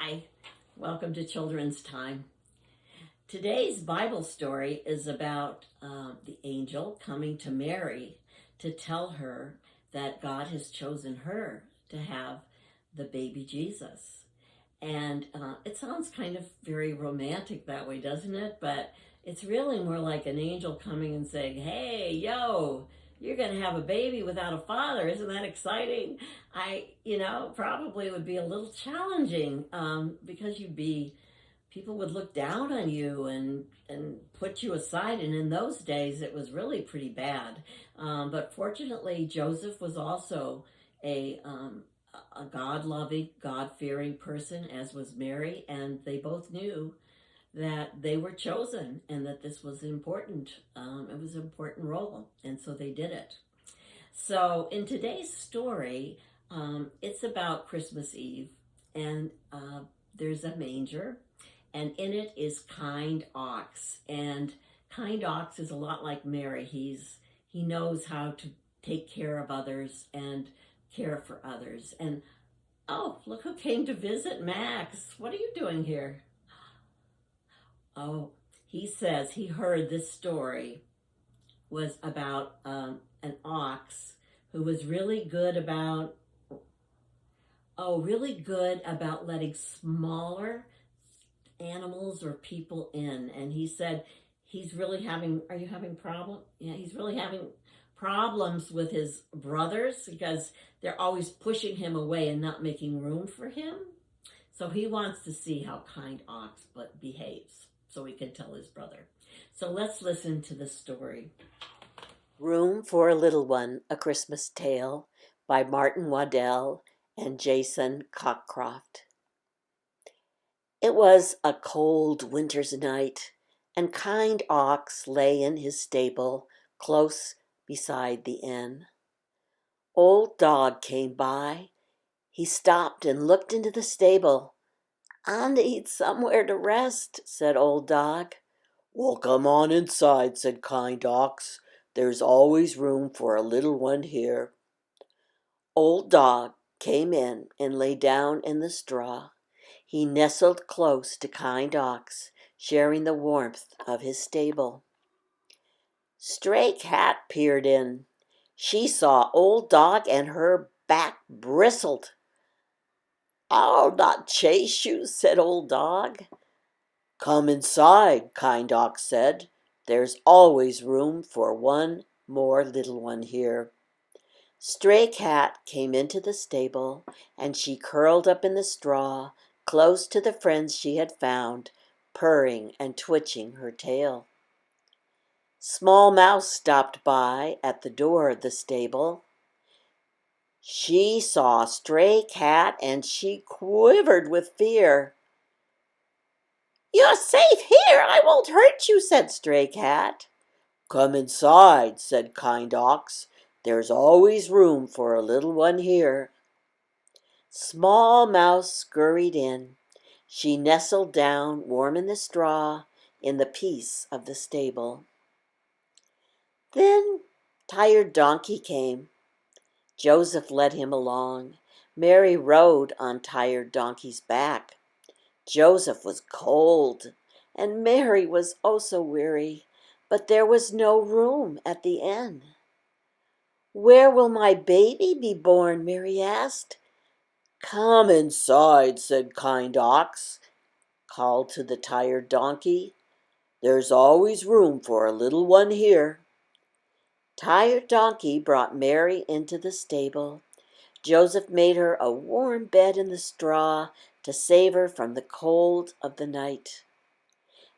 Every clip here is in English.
Hi, welcome to Children's Time. Today's Bible story is about the angel coming to Mary to tell her that God has chosen her to have the baby Jesus. And it sounds kind of very romantic that way, doesn't it? But it's really more like an angel coming and saying, hey, yo, you're going to have a baby without a father. Isn't that exciting? Probably would be a little challenging because people would look down on you and put you aside. And in those days, it was really pretty bad. But fortunately, Joseph was also a God-loving, God-fearing person, as was Mary, and they both knew that they were chosen and that this was important. It was an important role, and so they did it. So in today's story, it's about Christmas Eve, and there's a manger, and in it is Kind Ox. And Kind Ox is a lot like Mary. He knows how to take care of others and care for others. And oh, look who came to visit, Max. What are you doing here? Oh, he says he heard this story was about an ox who was really good about letting smaller animals or people in. And he said are you having problem? Yeah, he's really having problems with his brothers because they're always pushing him away and not making room for him. So he wants to see how Kind Ox behaves so he can tell his brother. So let's listen to the story. Room for a Little One, A Christmas Tale by Martin Waddell and Jason Cockcroft. It was a cold winter's night, and Kind Ox lay in his stable close beside the inn. Old Dog came by. He stopped and looked into the stable. "I need somewhere to rest," said Old Dog. "Well, come on inside," said Kind Ox. "There's always room for a little one here." Old Dog came in and lay down in the straw. He nestled close to Kind Ox, sharing the warmth of his stable. Stray Cat peered in. She saw Old Dog and her back bristled. "I'll not chase you," said Old Dog. "Come inside," Kind Ox said. "There's always room for one more little one here." Stray Cat came into the stable, and she curled up in the straw, close to the friends she had found, purring and twitching her tail. Small Mouse stopped by at the door of the stable. She saw Stray Cat, and she quivered with fear. "You're safe here, I won't hurt you," said Stray Cat. "Come inside," said Kind Ox. "There's always room for a little one here." Small Mouse scurried in. She nestled down, warm in the straw, in the peace of the stable. Then Tired Donkey came. Joseph led him along. Mary rode on Tired Donkey's back. Joseph was cold, and Mary was oh so weary, but there was no room at the inn. "Where will my baby be born?" Mary asked. "Come inside," said Kind Ox, called to the Tired Donkey. "There's always room for a little one here." Tired Donkey brought Mary into the stable. Joseph made her a warm bed in the straw to save her from the cold of the night.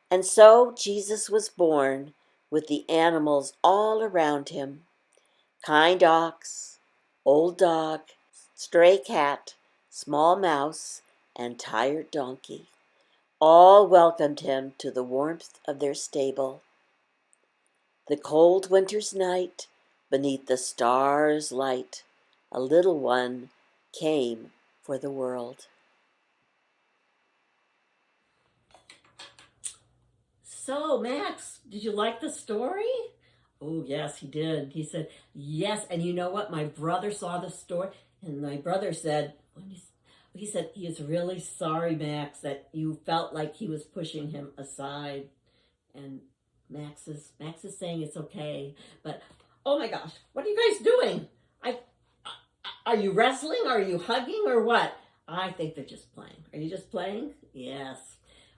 And so Jesus was born, with the animals all around him. Kind Ox, Old Dog, Stray Cat, Small Mouse, and Tired Donkey all welcomed him to the warmth of their stable. The cold winter's night, beneath the stars' light, a little one came for the world. So, Max, did you like the story? Oh, yes, he did. He said, yes. And you know what? My brother saw the story, and my brother said, he said he is really sorry, Max, that you felt like he was pushing him aside. And Max is saying it's okay. But oh my gosh, what are you guys doing? Are you wrestling? Are you hugging or what? I think they're just playing. Are you just playing? Yes.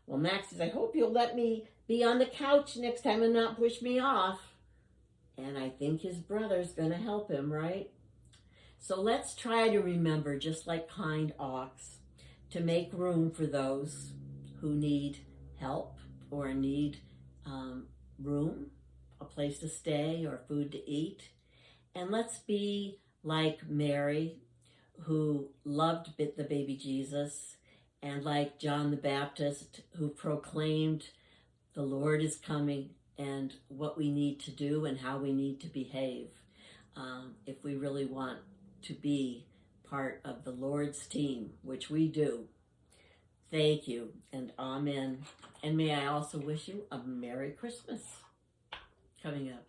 Well, Max says, I hope you'll let me be on the couch next time and not push me off. And I think his brother's going to help him, right? So let's try to remember, just like kind ox, to make room for those who need help or need room, a place to stay, or food to eat. And let's be like Mary, who loved the baby Jesus, and like John the Baptist, who proclaimed the Lord is coming and what we need to do and how we need to behave if we really want to be part of the Lord's team, which we do. Thank you and amen. And may I also wish you a Merry Christmas coming up.